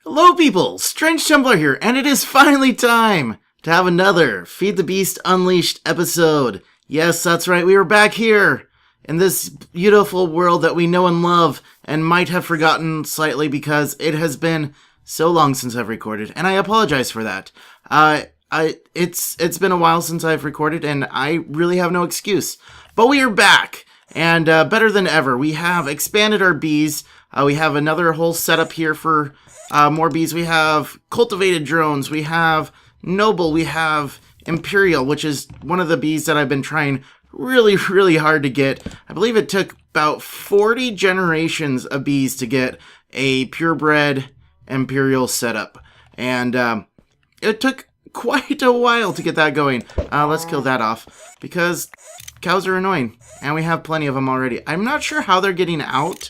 Hello people, Strange Tumbler here, and it is finally time to have another Feed the Beast Unleashed episode. Yes, that's right, we are back here in this beautiful world that we know and love, and might have forgotten slightly because it has been so long since I've recorded, and I apologize for that. It's been a while since I've recorded, and I really have no excuse. But we are back, and better than ever. We have expanded our bees. We have another whole setup here for more bees. We have cultivated drones, we have noble, we have imperial, which is one of the bees that I've been trying really hard to get. I believe it took about 40 generations of bees to get a purebred imperial setup, and it took quite a while to get that going. Let's kill that off because cows are annoying and we have plenty of them already. I'm not sure how they're getting out,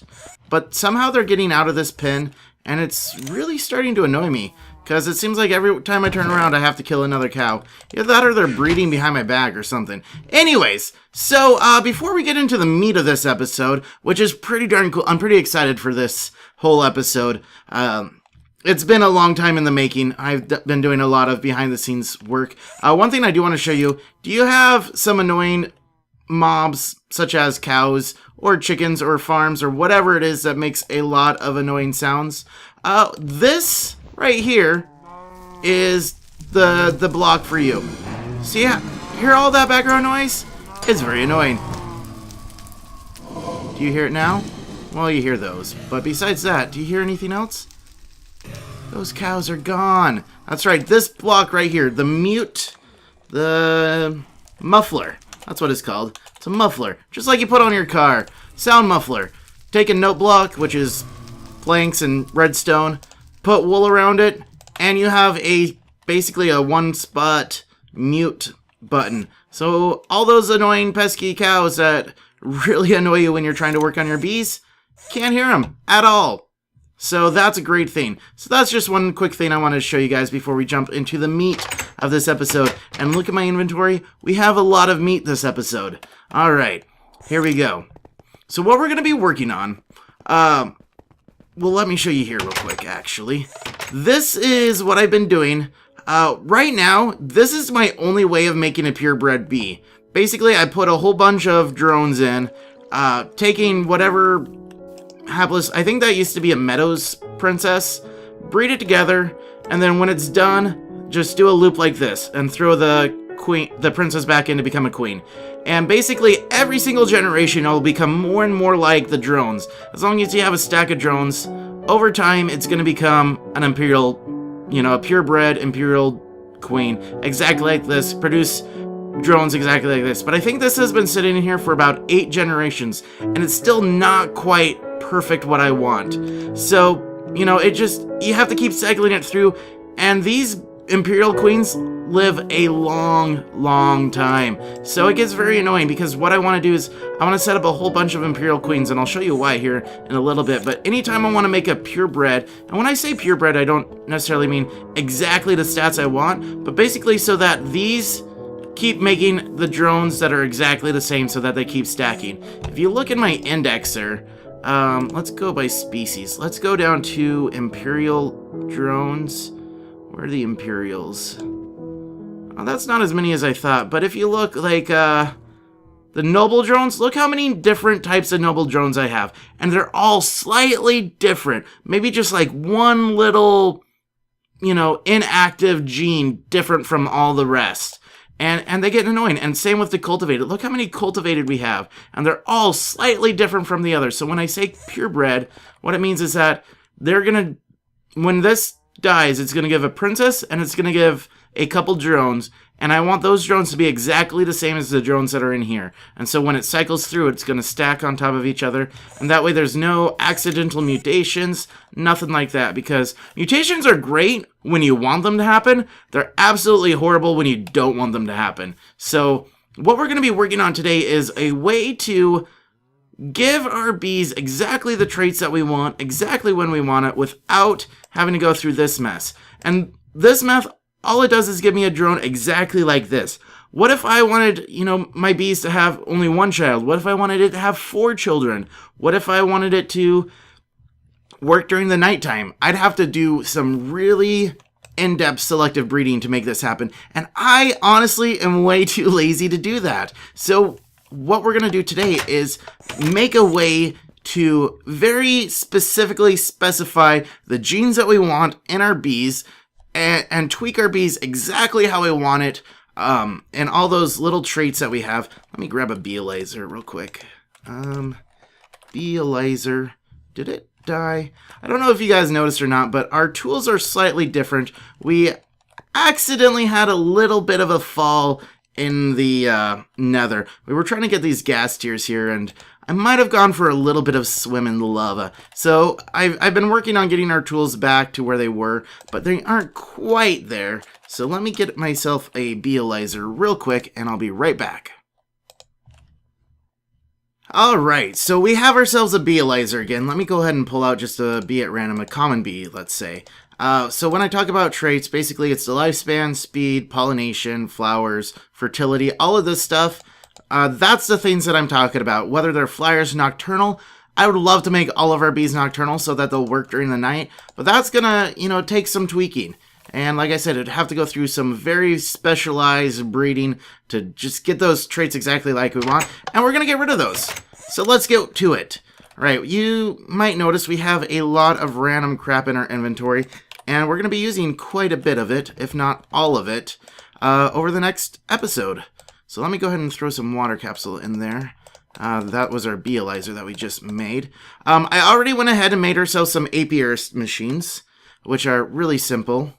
but somehow they're getting out of this pen. And it's really starting to annoy me, because it seems like every time I turn around I have to kill another cow. Either that or they're breeding behind my back or something. Anyways, so before we get into the meat of this episode, which is pretty darn cool, I'm pretty excited for this whole episode. It's been a long time in the making. I've been doing a lot of behind the scenes work. One thing I do want to show you, do you have some annoying mobs such as cows or chickens or farms or whatever it is that makes a lot of annoying sounds? This right here is the block for you. See, hear all that background noise? It's very annoying. Do you hear it now? Well, you hear those. But besides that, do you hear anything else? Those cows are gone. That's right, this block right here, the muffler. That's what it's called. It's a muffler, just like you put on your car. Sound muffler. Take a note block, which is planks and redstone, put wool around it, and you have basically a one-spot mute button. So all those annoying pesky cows that really annoy you when you're trying to work on your bees, can't hear them at all. So that's a great thing. So that's just one quick thing I wanted to show you guys before we jump into the meat of this episode. And look at my inventory. We have a lot of meat this episode. Alright, here we go. So what we're going to be working on, well, let me show you here real quick, actually. This is what I've been doing. Right now, this is my only way of making a purebred bee. Basically, I put a whole bunch of drones in, taking whatever hapless, I think that used to be a Meadows princess, breed it together, and then when it's done, just do a loop like this and throw the princess back in to become a queen. And basically every single generation it'll become more and more like the drones. As long as you have a stack of drones, over time it's going to become an imperial, a purebred imperial queen, exactly like this, produce drones exactly like this. But I think this has been sitting in here for about 8 generations, and it's still not quite perfect what I want. So, you have to keep cycling it through, and these imperial queens live a long time. So it gets very annoying, because what I want to do is I want to set up a whole bunch of imperial queens, and I'll show you why here in a little bit. But anytime I want to make a purebred, and when I say purebred, I don't necessarily mean exactly the stats I want, but basically so that these keep making the drones that are exactly the same so that they keep stacking. If you look at my indexer, let's go by species. Let's go down to imperial drones. Where are the imperials? Oh, that's not as many as I thought, but if you look like the noble drones, look how many different types of noble drones I have, and they're all slightly different. Maybe just like one little, inactive gene different from all the rest. And they get annoying. And same with the cultivated. Look how many cultivated we have. And they're all slightly different from the others. So when I say purebred, what it means is that they're going to, when this dies, it's going to give a princess and it's going to give a couple drones. And I want those drones to be exactly the same as the drones that are in here. And so when it cycles through, it's going to stack on top of each other. And that way there's no accidental mutations, nothing like that. Because mutations are great when you want them to happen. They're absolutely horrible when you don't want them to happen. So what we're going to be working on today is a way to give our bees exactly the traits that we want, exactly when we want it, without having to go through this mess. And this mess, all it does is give me a drone exactly like this. What if I wanted, my bees to have only one child? What if I wanted it to have 4 children? What if I wanted it to work during the nighttime. I'd have to do some really in-depth selective breeding to make this happen, and I honestly am way too lazy to do that. So what we're going to do today is make a way to very specifically specify the genes that we want in our bees and tweak our bees exactly how we want it, and all those little traits that we have. Let me grab a Beelizer real quick. Beelizer, did it die? I don't know if you guys noticed or not, but our tools are slightly different. We accidentally had a little bit of a fall in the nether. We were trying to get these gas tiers here, and I might have gone for a little bit of swim in the lava. So I've been working on getting our tools back to where they were, but they aren't quite there. So let me get myself a Beelizer real quick, and I'll be right back. Alright, so we have ourselves a Beelizer again. Let me go ahead and pull out just a bee at random, a common bee, let's say. So when I talk about traits, basically it's the lifespan, speed, pollination, flowers, fertility, all of this stuff. That's the things that I'm talking about. Whether they're flyers, nocturnal, I would love to make all of our bees nocturnal so that they'll work during the night. But that's gonna, take some tweaking. And like I said, it'd have to go through some very specialized breeding to just get those traits exactly like we want. And we're gonna get rid of those. So let's get to it. Right, you might notice we have a lot of random crap in our inventory, and we're going to be using quite a bit of it, if not all of it, over the next episode. So let me go ahead and throw some water capsule in there. That was our Beelizer that we just made. I already went ahead and made ourselves some apiarist machines, which are really simple.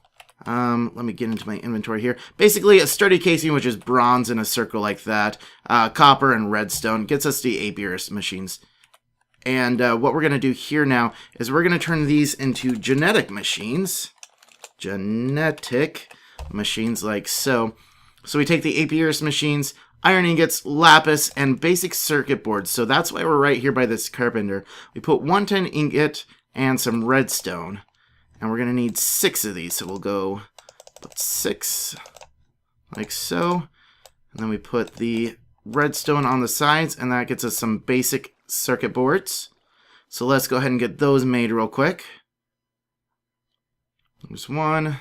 Let me get into my inventory here. Basically, a sturdy casing, which is bronze in a circle like that, copper and redstone, gets us the apiarist machines. And what we're going to do here now is we're going to turn these into genetic machines. Genetic machines like so. So we take the apiarist machines, iron ingots, lapis, and basic circuit boards. So that's why we're right here by this carpenter. We put 110 ingot and some redstone. And we're going to need 6 of these. So we'll go put 6 like so. And then we put the redstone on the sides, and that gets us some basic circuit boards. So let's go ahead and get those made real quick. There's one.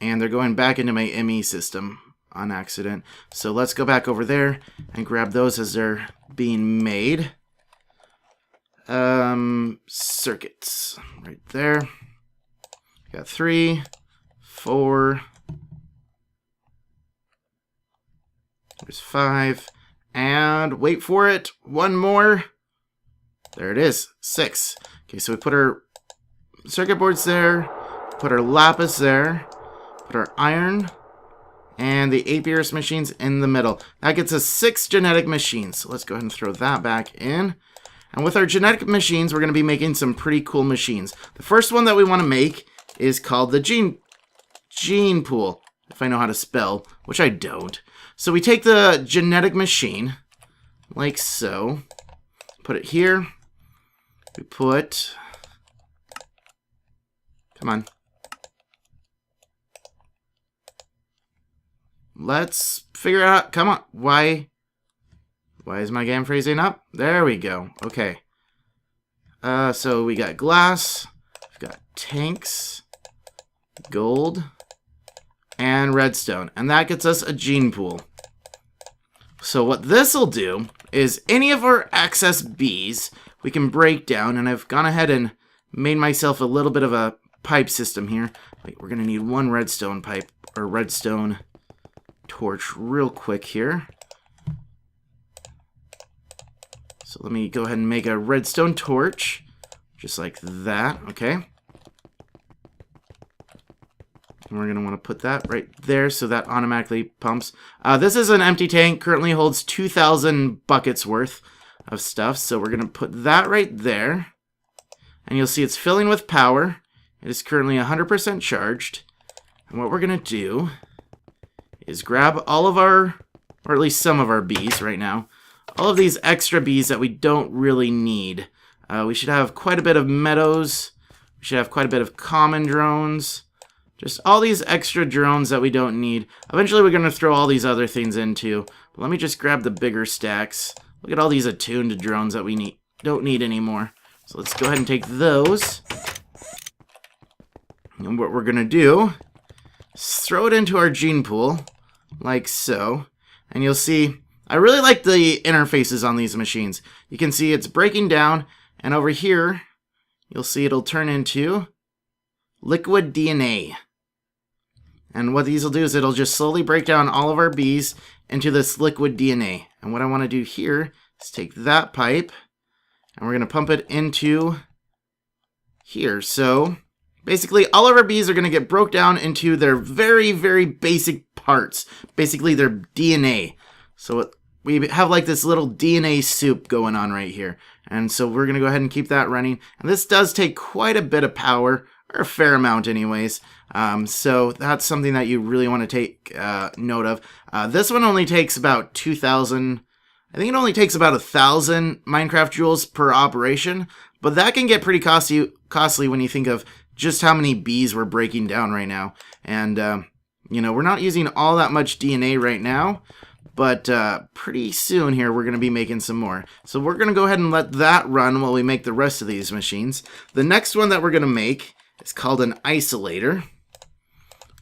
And they're going back into my ME system on accident. So let's go back over there and grab those as they're being made. Circuits right there. Got 3, 4. There's 5. And wait for it, 1 more. There it is, 6. Okay, so we put our circuit boards there, put our lapis there, put our iron, and the apiarist machines in the middle. That gets us 6 genetic machines. So let's go ahead and throw that back in. And with our genetic machines, we're going to be making some pretty cool machines. The first one that we want to make is called the gene pool, if I know how to spell, which I don't. So we take the genetic machine, like so, put it here. We put, come on. Let's figure out, come on, why is my game freezing up? There we go, okay. So we got glass, we've got tanks, gold, and redstone, and that gets us a gene pool. So what this will do is any of our excess bees we can break down, and I've gone ahead and made myself a little bit of a pipe system here. Wait, we're going to need 1 redstone pipe, or redstone torch real quick here. So let me go ahead and make a redstone torch, just like that, okay? And we're going to want to put that right there so that automatically pumps. This is an empty tank, currently holds 2,000 buckets worth of stuff. So we're going to put that right there. And you'll see it's filling with power. It is currently 100% charged. And what we're going to do is grab all of our, or at least some of our bees right now, all of these extra bees that we don't really need. We should have quite a bit of meadows. We should have quite a bit of common drones. Just all these extra drones that we don't need. Eventually we're going to throw all these other things in too. But let me just grab the bigger stacks. Look at all these attuned drones that we don't need anymore. So let's go ahead and take those. And what we're going to do is throw it into our gene pool, like so. And you'll see, I really like the interfaces on these machines. You can see it's breaking down, and over here, you'll see it'll turn into liquid DNA. And what these will do is it'll just slowly break down all of our bees into this liquid DNA. And what I want to do here is take that pipe, and we're going to pump it into here. So basically, all of our bees are going to get broke down into their very, very basic parts. Basically, their DNA. So we have like this little DNA soup going on right here. And so we're going to go ahead and keep that running. And this does take quite a bit of power, or a fair amount anyways. So that's something that you really want to take note of. This one only takes about 2,000... I think it only takes about 1,000 Minecraft joules per operation, but that can get pretty costly when you think of just how many bees we're breaking down right now. And, you know, we're not using all that much DNA right now, but pretty soon here we're going to be making some more. So we're going to go ahead and let that run while we make the rest of these machines. The next one that we're going to make is called an Isolator,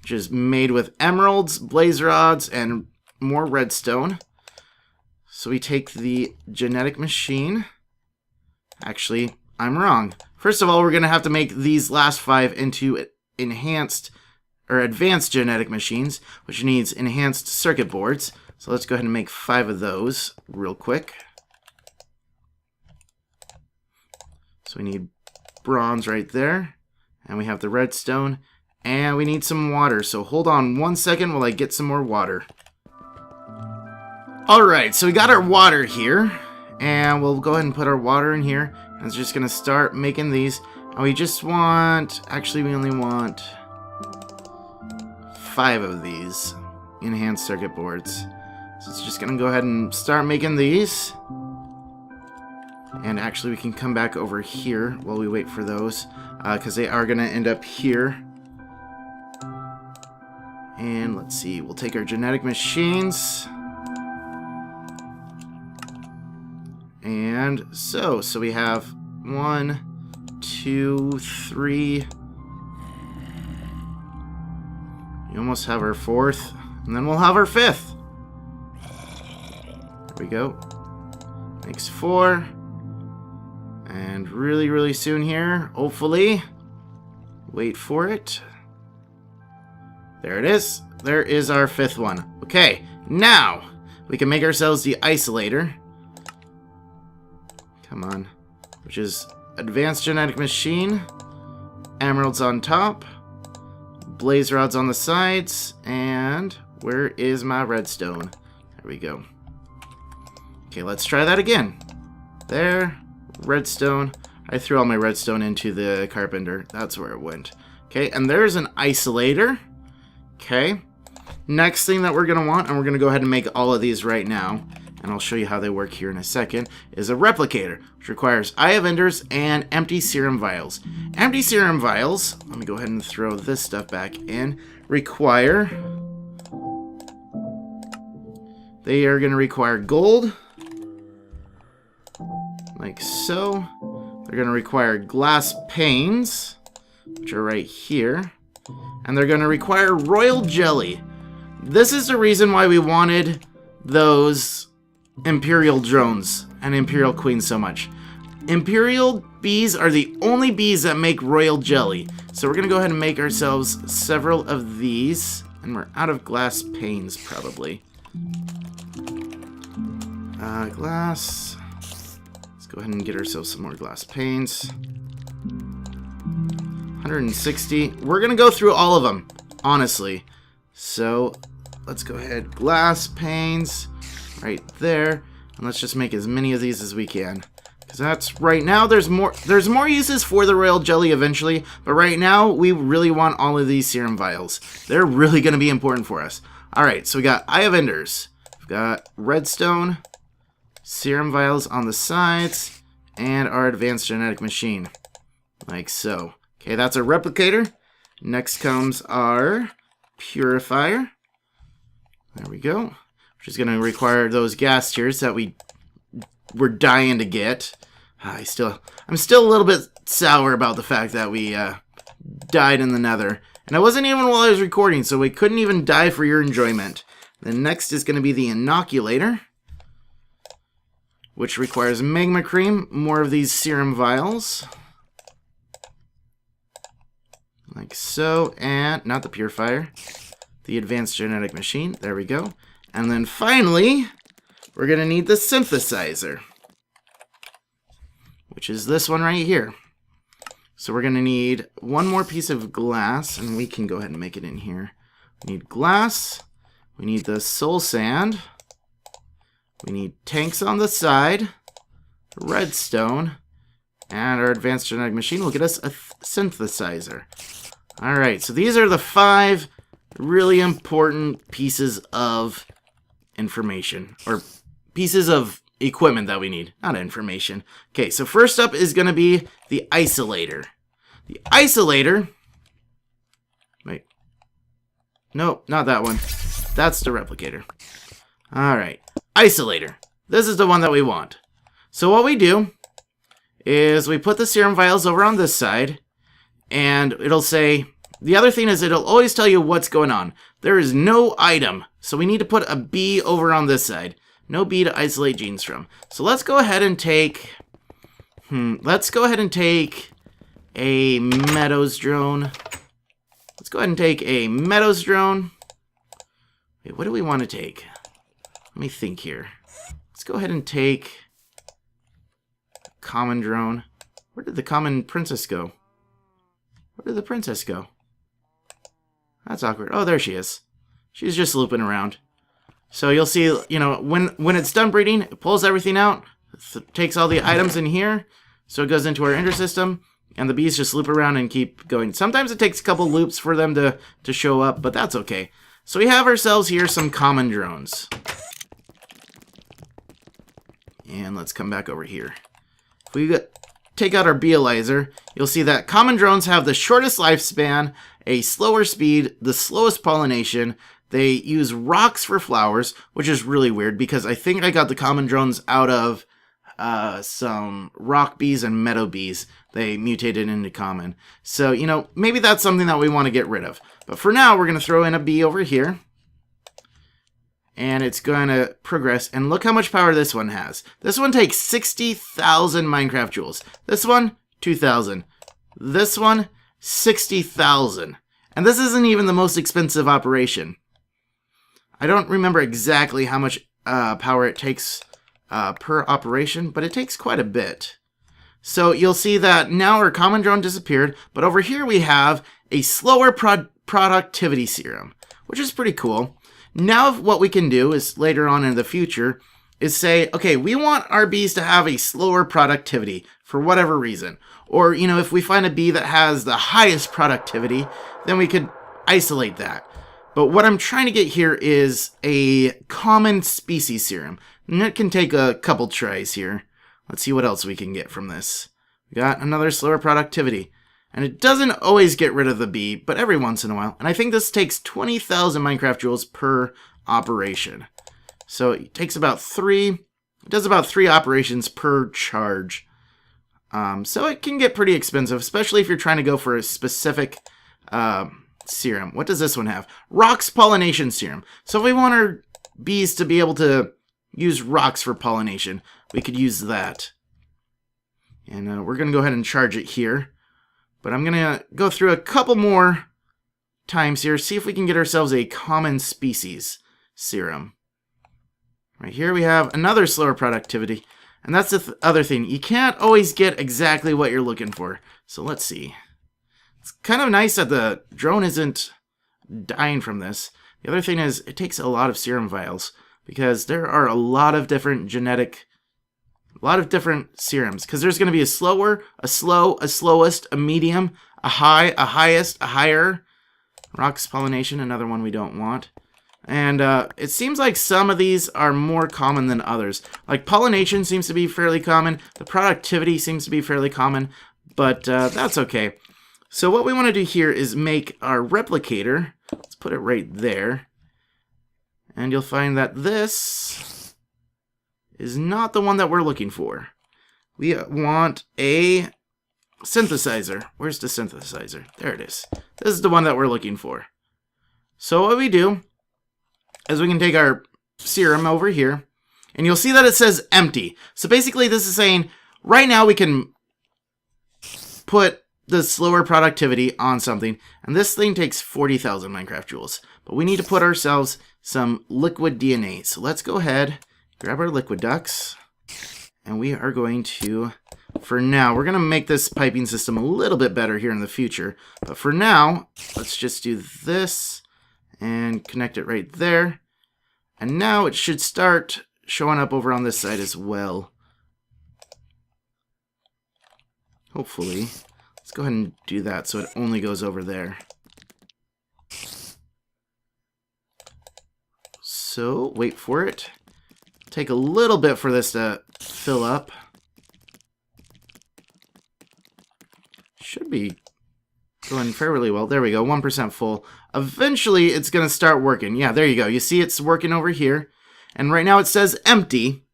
which is made with emeralds, blaze rods, and more redstone. So we take the genetic machine. Actually, I'm wrong. First of all, we're going to have to make these last 5 into enhanced or advanced genetic machines, which needs enhanced circuit boards. So let's go ahead and make 5 of those real quick. So we need bronze right there, and we have the redstone, and we need some water. So hold on 1 second while I get some more water. Alright, so we got our water here, and we'll go ahead and put our water in here, and it's just going to start making these. And we just want, actually we only want 5 of these enhanced circuit boards. So it's just going to go ahead and start making these. And actually we can come back over here while we wait for those, because they are going to end up here. And let's see, we'll take our genetic machines. And so we have 1, 2, 3. You almost have our 4th, and then we'll have our 5th. There we go. Makes 4. And really, really soon here, hopefully. Wait for it. There it is. There is our 5th one. Okay, now we can make ourselves the Isolator. Come on. Which is advanced genetic machine, emeralds on top, blaze rods on the sides, and where is my redstone? There we go. Okay, let's try that again. There, redstone. I threw all my redstone into the carpenter. That's where it went. Okay, and there's an Isolator. Okay. Next thing that we're going to want, and we're going to go ahead and make all of these right now, and I'll show you how they work here in a second, is a Replicator, which requires Eye of Enders and empty serum vials. Empty serum vials, let me go ahead and throw this stuff back in, they are going to require gold, like so. They're going to require glass panes, which are right here, and they're going to require royal jelly. This is the reason why we wanted those Imperial drones and Imperial queens so much. Imperial bees are the only bees that make royal jelly. So we're going to go ahead and make ourselves several of these. And we're out of glass panes, probably. Glass. Let's go ahead and get ourselves some more glass panes. 160. We're going to go through all of them, honestly. So let's go ahead. Glass panes. Right there, and let's just make as many of these as we can, because that's right now. There's more uses for the royal jelly eventually, but right now we really want all of these serum vials. They're really going to be important for us. All right, so we got Eye of Enders, we've got redstone, serum vials on the sides, and our advanced genetic machine, like so. Okay, that's our Replicator. Next comes our Purifier. There we go. Which is going to require those gas tiers that we're dying to get. I'm still a little bit sour about the fact that we died in the nether. And it wasn't even while I was recording, so we couldn't even die for your enjoyment. The next is going to be the Inoculator, which requires magma cream, more of these serum vials. Like so, and not the Purifier, the Advanced Genetic Machine. There we go. And then finally, we're going to need the Synthesizer, which is this one right here. So we're going to need one more piece of glass, and we can go ahead and make it in here. We need glass. We need the soul sand. We need tanks on the side, redstone, and our Advanced Genetic Machine will get us a synthesizer. Alright, so these are the 5 really important pieces of information, or pieces of equipment that we need, not information. Okay, so first up is going to be the Isolator. The Isolator... Wait. No, not that one. That's the Replicator. Alright, Isolator. This is the one that we want. So what we do is we put the serum vials over on this side, and it'll say... The other thing is it'll always tell you what's going on. There is no item, so we need to put a bee over on this side. No bee to isolate genes from. So let's go ahead and take... let's go ahead and take a Meadows drone. Let's go ahead and take a Meadows drone. Wait, what do we want to take? Let me think here. Let's go ahead and take a common drone. Where did the common princess go? Where did the princess go? That's awkward. Oh, there she is. She's just looping around. So you'll see, you know, when it's done breeding, it pulls everything out, takes all the items in here, so it goes into our ender system, and the bees just loop around and keep going. Sometimes it takes a couple loops for them to show up, but that's okay. So we have ourselves here some common drones. And let's come back over here. If we take out our Beealizer, you'll see that common drones have the shortest lifespan, a slower speed, the slowest pollination. They use rocks for flowers, which is really weird because I think I got the common drones out of some rock bees and meadow bees. They mutated into common. So, you know, maybe that's something that we want to get rid of. But for now, we're going to throw in a bee over here. And it's going to progress. And look how much power this one has. This one takes 60,000 Minecraft joules. This one, 2,000. This one, 60,000. And this isn't even the most expensive operation. I don't remember exactly how much power it takes per operation, but it takes quite a bit. So you'll see that now our common drone disappeared, but over here we have a slower productivity serum, which is pretty cool. Now what we can do is later on in the future is say, okay, we want our bees to have a slower productivity for whatever reason. Or, you know, if we find a bee that has the highest productivity, then we could isolate that. But what I'm trying to get here is a common species serum. And it can take a couple tries here. Let's see what else we can get from this. We got another slower productivity. And it doesn't always get rid of the bee, but every once in a while. And I think this takes 20,000 Minecraft joules per operation. So it takes about 3... It does about 3 operations per charge. So it can get pretty expensive, especially if you're trying to go for a specific serum. What does this one have? Rocks pollination serum. So if we want our bees to be able to use rocks for pollination, we could use that. And we're going to go ahead and charge it here. But I'm going to go through a couple more times here, see if we can get ourselves a common species serum. Right here we have another slower productivity. And that's the other thing. You can't always get exactly what you're looking for. So let's see. It's kind of nice that the drone isn't dying from this. The other thing is it takes a lot of serum vials because there are a lot of different serums. Because there's going to be a slower, a slow, a slowest, a medium, a high, a highest, a higher. Rocks pollination, another one we don't want. And it seems like some of these are more common than others. Like pollination seems to be fairly common. The productivity seems to be fairly common. But that's okay. So what we want to do here is make our replicator. Let's put it right there. And you'll find that this is not the one that we're looking for. We want a synthesizer. Where's the synthesizer? There it is. This is the one that we're looking for. So what we do is we can take our serum over here, and you'll see that it says empty. So basically this is saying right now we can put the slower productivity on something, and this thing takes 40,000 Minecraft joules. But we need to put ourselves some liquid DNA. So let's go ahead, grab our liquid ducts, and we are going to, for now, we're going to make this piping system a little bit better here in the future. But for now, let's just do this and connect it right there. And now it should start showing up over on this side as well. Hopefully. Let's go ahead and do that so it only goes over there. So, wait for it. Take a little bit for this to fill up. Should be going fairly well. There we go, 1% full. Eventually, it's going to start working. Yeah, there you go. You see it's working over here. And right now it says empty.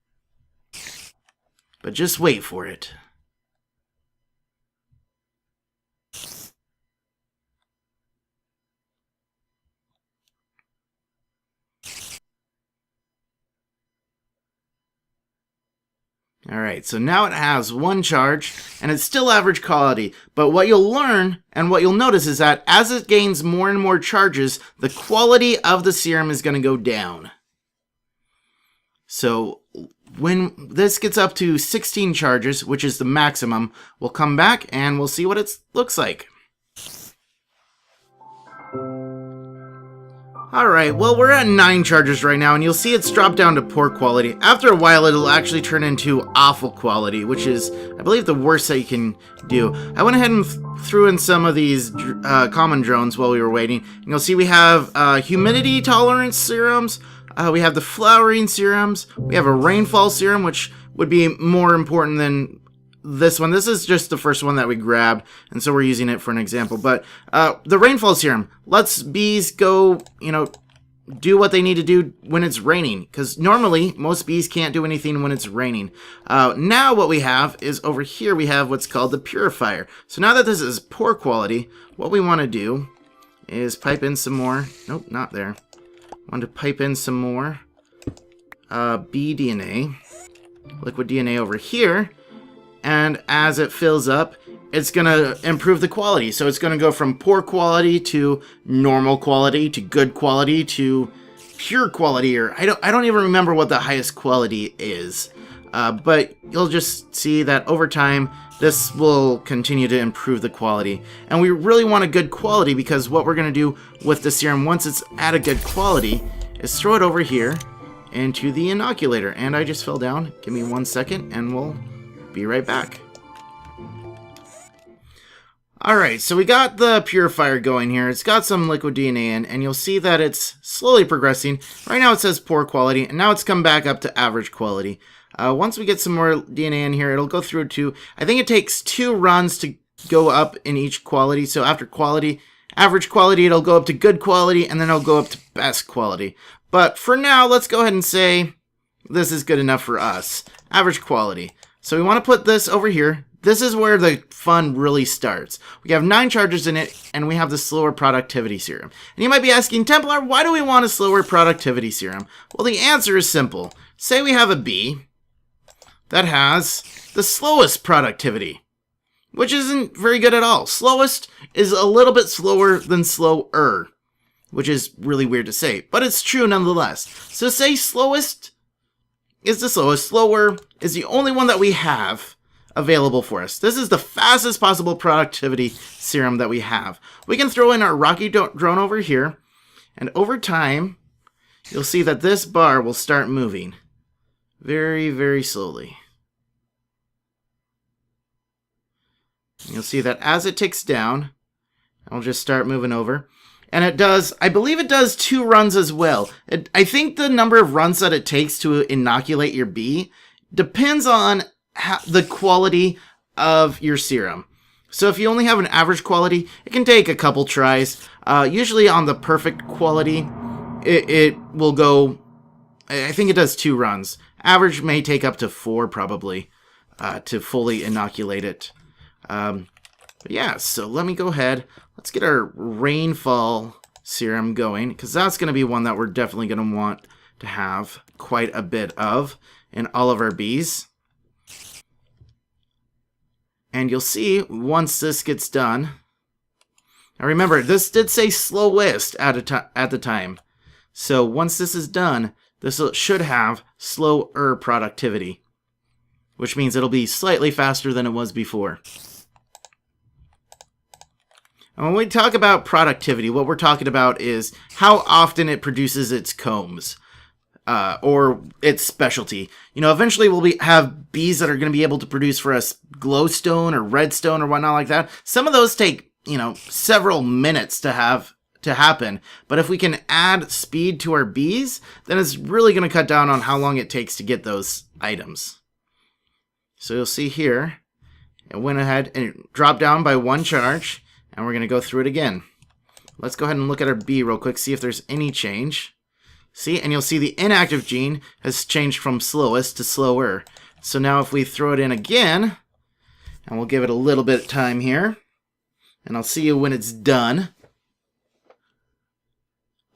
But just wait for it. Alright, so now it has one charge, and it's still average quality, but what you'll learn, and what you'll notice is that as it gains more and more charges, the quality of the serum is going to go down. So, when this gets up to 16 charges, which is the maximum, we'll come back and we'll see what it looks like. Alright, well we're at 9 charges right now, and you'll see it's dropped down to poor quality. After a while it'll actually turn into awful quality, which is, I believe, the worst that you can do. I went ahead and threw in some of these common drones while we were waiting, and you'll see we have humidity tolerance serums, we have the flowering serums, we have a rainfall serum, which would be more important than this one. This is just the first one that we grabbed, and so we're using it for an example. But the rainfall serum lets bees go, do what they need to do when it's raining, because normally most bees can't do anything when it's raining. Now what we have is over here we have what's called the Purifier. So now that this is poor quality, what we want to do is pipe in some more. Nope, not there. I want to pipe in some more bee DNA, liquid DNA over here. And as it fills up, it's going to improve the quality. So it's going to go from poor quality to normal quality to good quality to pure quality. Or I don't even remember what the highest quality is. But you'll just see that over time, this will continue to improve the quality. And we really want a good quality, because what we're going to do with the serum once it's at a good quality is throw it over here into the inoculator. And I just fell down. Give me 1 second and we'll be right back. Alright, so we got the Purifier going here. It's got some liquid DNA in, and you'll see that it's slowly progressing. Right now it says poor quality, and now it's come back up to average quality. Once we get some more DNA in here, it'll go through to, I think it takes 2 runs to go up in each quality. So after quality, average quality, it'll go up to good quality, and then it'll go up to best quality. But for now, let's go ahead and say this is good enough for us. Average quality. So we want to put this over here. This is where the fun really starts. We have 9 charges in it, and we have the slower productivity serum. And you might be asking, Templar, why do we want a slower productivity serum? Well, the answer is simple. Say we have a bee that has the slowest productivity, which isn't very good at all. Slowest is a little bit slower than slower, which is really weird to say, but it's true nonetheless. So say slowest is the slowest. Slower is the only one that we have available for us. This is the fastest possible productivity serum that we have. We can throw in our rocky drone over here, and over time, you'll see that this bar will start moving very, very slowly. And you'll see that as it ticks down, I'll just start moving over. And it does, I believe it does 2 runs as well. I think the number of runs that it takes to inoculate your bee depends on the quality of your serum. So if you only have an average quality, it can take a couple tries. Usually on the perfect quality, it will go, I think it does 2 runs. Average may take up to 4 probably. to fully inoculate it. But yeah, so let me go ahead. Let's get our rainfall serum going, because that's going to be one that we're definitely going to want to have quite a bit of in all of our bees. And you'll see once this gets done. Now remember, this did say slowest at the time. So once this is done, this should have slower productivity, which means it'll be slightly faster than it was before. And when we talk about productivity, what we're talking about is how often it produces its combs. Or its specialty. You know, eventually we'll have bees that are going to be able to produce for us glowstone or redstone or whatnot like that. Some of those take, you know, several minutes to happen. But if we can add speed to our bees, then it's really going to cut down on how long it takes to get those items. So you'll see here, it went ahead and dropped down by 1 charge, and we're going to go through it again. Let's go ahead and look at our bee real quick, see if there's any change. See, and you'll see the inactive gene has changed from slowest to slower. So now if we throw it in again, and we'll give it a little bit of time here, and I'll see you when it's done.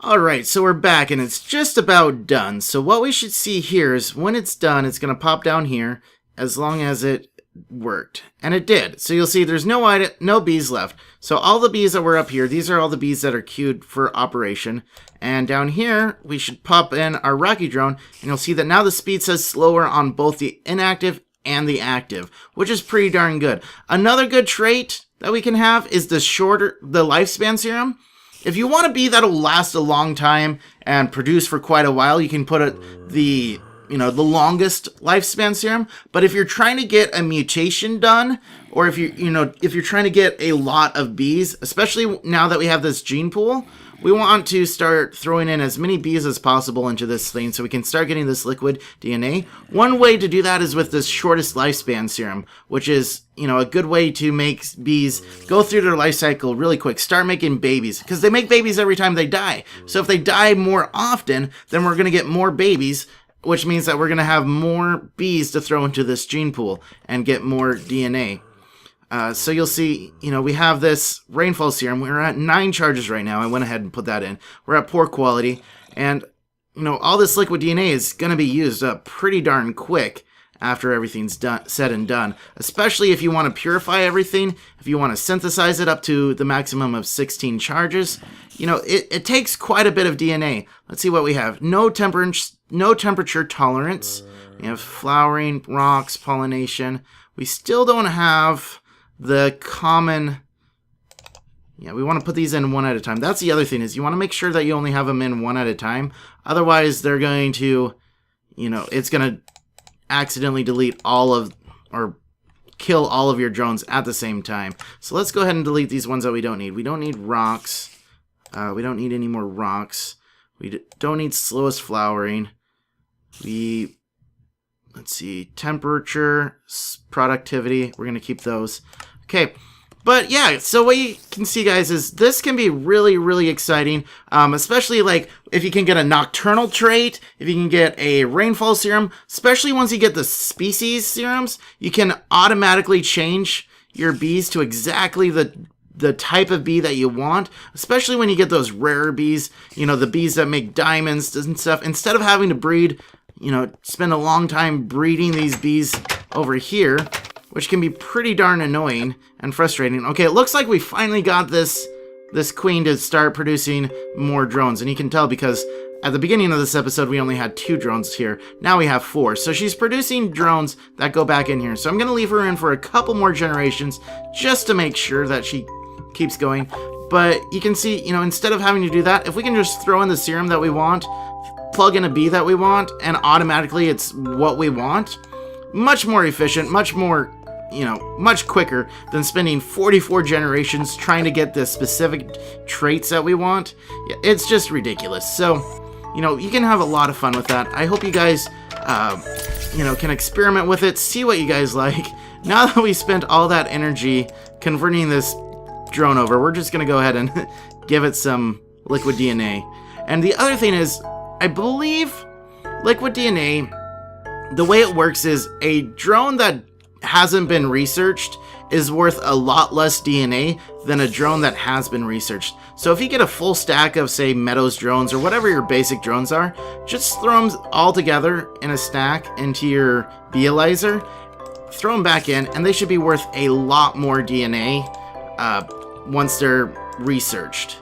Alright, so we're back, and it's just about done. So what we should see here is when it's done, it's going to pop down here as long as it worked. And it did. So you'll see there's no bees left. So all the bees that were up here, these are all the bees that are queued for operation. And down here, we should pop in our Rocky drone, and you'll see that now the speed says slower on both the inactive and the active, which is pretty darn good. Another good trait that we can have is the lifespan serum. If you want a bee that'll last a long time and produce for quite a while, you can put the longest lifespan serum. But if you're trying to get a mutation done, or if you're trying to get a lot of bees, especially now that we have this gene pool, we want to start throwing in as many bees as possible into this thing so we can start getting this liquid DNA. One way to do that is with this shortest lifespan serum, which is, a good way to make bees go through their life cycle really quick. Start making babies, because they make babies every time they die. So if they die more often, then we're going to get more babies, which means that we're going to have more bees to throw into this gene pool and get more DNA. So you'll see, we have this rainfall serum. We're at 9 charges right now. I went ahead and put that in. We're at poor quality. And, all this liquid DNA is going to be used up pretty darn quick after everything's said and done. Especially if you want to purify everything, if you want to synthesize it up to the maximum of 16 charges. It takes quite a bit of DNA. Let's see what we have. No temperature tolerance. We have flowering, rocks, pollination. We still don't have the common... Yeah, we want to put these in one at a time. That's the other thing, is you want to make sure that you only have them in one at a time. Otherwise, they're going to, it's going to accidentally delete or kill all of your drones at the same time. So let's go ahead and delete these ones that we don't need. We don't need rocks. We don't need any more rocks. We don't need slowest flowering. Let's see, temperature, productivity, we're going to keep those. Okay, but yeah, so what you can see, guys, is this can be really, really exciting, especially like if you can get a nocturnal trait, if you can get a rainfall serum, especially once you get the species serums, you can automatically change your bees to exactly the type of bee that you want, especially when you get those rarer bees, the bees that make diamonds and stuff. Instead of having to breed, spend a long time breeding these bees over here, which can be pretty darn annoying and frustrating. Okay, it looks like we finally got this queen to start producing more drones, and you can tell because at the beginning of this episode we only had 2 drones here. Now we have 4, so she's producing drones that go back in here. So I'm going to leave her in for a couple more generations just to make sure that she keeps going. But you can see, instead of having to do that, if we can just throw in the serum that we want, plug in a bee that we want, and automatically it's what we want, much more efficient, much more, much quicker than spending 44 generations trying to get the specific traits that we want. It's just ridiculous. So, you can have a lot of fun with that. I hope you guys, can experiment with it, see what you guys like. Now that we spent all that energy converting this drone over, we're just going to go ahead and give it some liquid DNA. And the other thing is, I believe liquid DNA, the way it works is a drone that hasn't been researched is worth a lot less DNA than a drone that has been researched. So if you get a full stack of, say, Meadows drones or whatever your basic drones are, just throw them all together in a stack into your Bealizer, throw them back in, and they should be worth a lot more DNA once they're researched.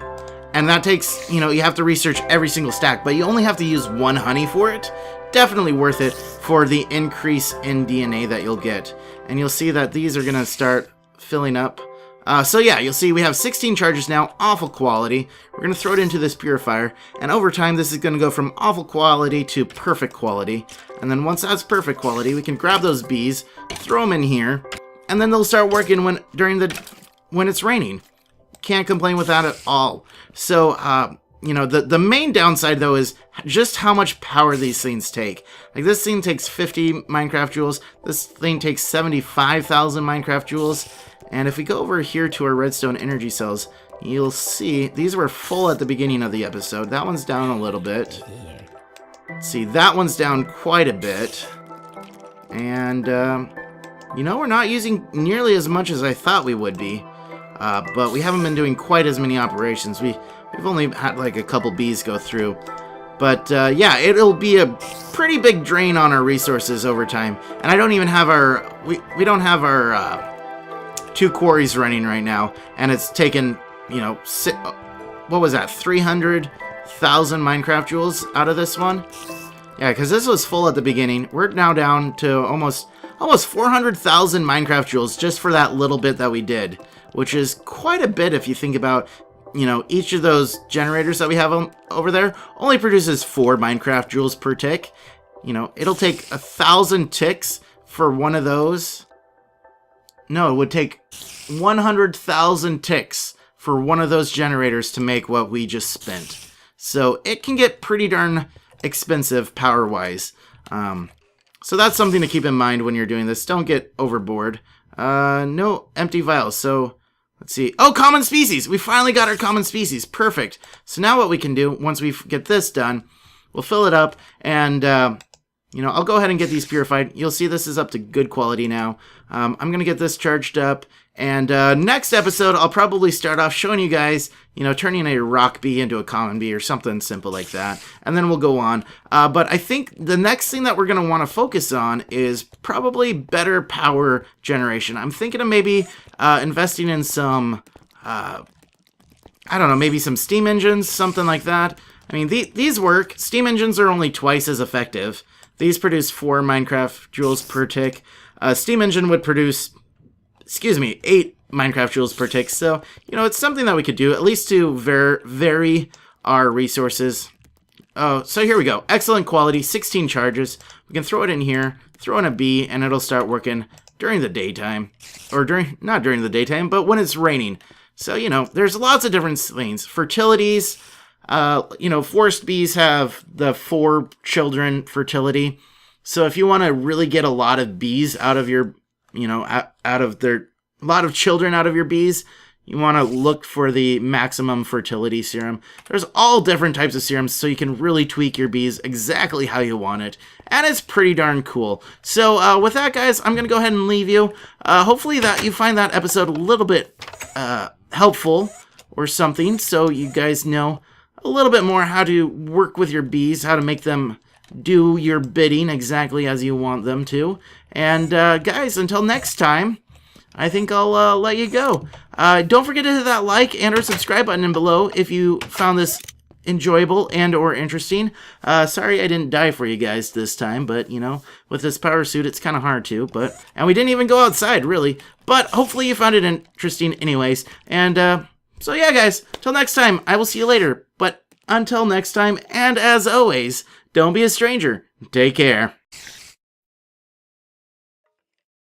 And that takes, you have to research every single stack, but you only have to use one honey for it. Definitely worth it for the increase in DNA that you'll get. And you'll see that these are going to start filling up. So yeah, you'll see we have 16 charges now, awful quality. We're going to throw it into this Purifier, and over time this is going to go from awful quality to perfect quality. And then once that's perfect quality, we can grab those bees, throw them in here, and then they'll start working when it's raining. Can't complain with that at all. So, the main downside, though, is just how much power these things take. Like, this thing takes 50 Minecraft joules. This thing takes 75,000 Minecraft joules. And if we go over here to our redstone energy cells, you'll see these were full at the beginning of the episode. That one's down a little bit. Let's see, that one's down quite a bit. And, we're not using nearly as much as I thought we would be. But we haven't been doing quite as many operations. We've only had like a couple bees go through. But yeah, it'll be a pretty big drain on our resources over time. And I don't even have our we don't have our 2 quarries running right now, and it's taken what was that, 300,000 Minecraft joules out of this one? Yeah, because this was full at the beginning. We're now down to almost 400,000 Minecraft joules just for that little bit that we did, which is quite a bit if you think about, each of those generators that we have over there only produces 4 Minecraft joules per tick. It'll take 1,000 ticks for one of those. No, it would take 100,000 ticks for one of those generators to make what we just spent. So it can get pretty darn expensive power-wise. So that's something to keep in mind when you're doing this. Don't get overboard. No empty vials, so let's see. Oh, common species! We finally got our common species. Perfect. So now what we can do, once we get this done, we'll fill it up, and, I'll go ahead and get these purified. You'll see this is up to good quality now. I'm going to get this charged up, and next episode, I'll probably start off showing you guys, turning a rock bee into a common bee or something simple like that, and then we'll go on. But I think the next thing that we're going to want to focus on is probably better power generation. I'm thinking of maybe investing in some, maybe some steam engines, something like that. I mean, these work. Steam engines are only twice as effective. These produce 4 Minecraft joules per tick. Steam engine would produce, 8 Minecraft joules per tick. So, it's something that we could do, at least to vary our resources. Oh, so here we go. Excellent quality, 16 charges. We can throw it in here, throw in a bee, and it'll start working during the daytime. Or not during the daytime, but when it's raining. So, there's lots of different things. Fertilities. Forest bees have the 4 children fertility. So if you want to really get a lot of bees out of your, a lot of children out of your bees, you want to look for the maximum fertility serum. There's all different types of serums, so you can really tweak your bees exactly how you want it. And it's pretty darn cool. So with that, guys, I'm going to go ahead and leave you. Hopefully that you find that episode a little bit helpful or something, so you guys know a little bit more how to work with your bees, how to make them do your bidding exactly as you want them to. And guys, until next time, I think I'll let you go. Don't forget to hit that like and or subscribe button in below if you found this enjoyable and or interesting. Sorry I didn't die for you guys this time, but with this power suit it's kind of hard to. And we didn't even go outside really, but hopefully you found it interesting anyways. And so yeah, guys, till next time, I will see you later. But until next time, and as always, don't be a stranger. Take care.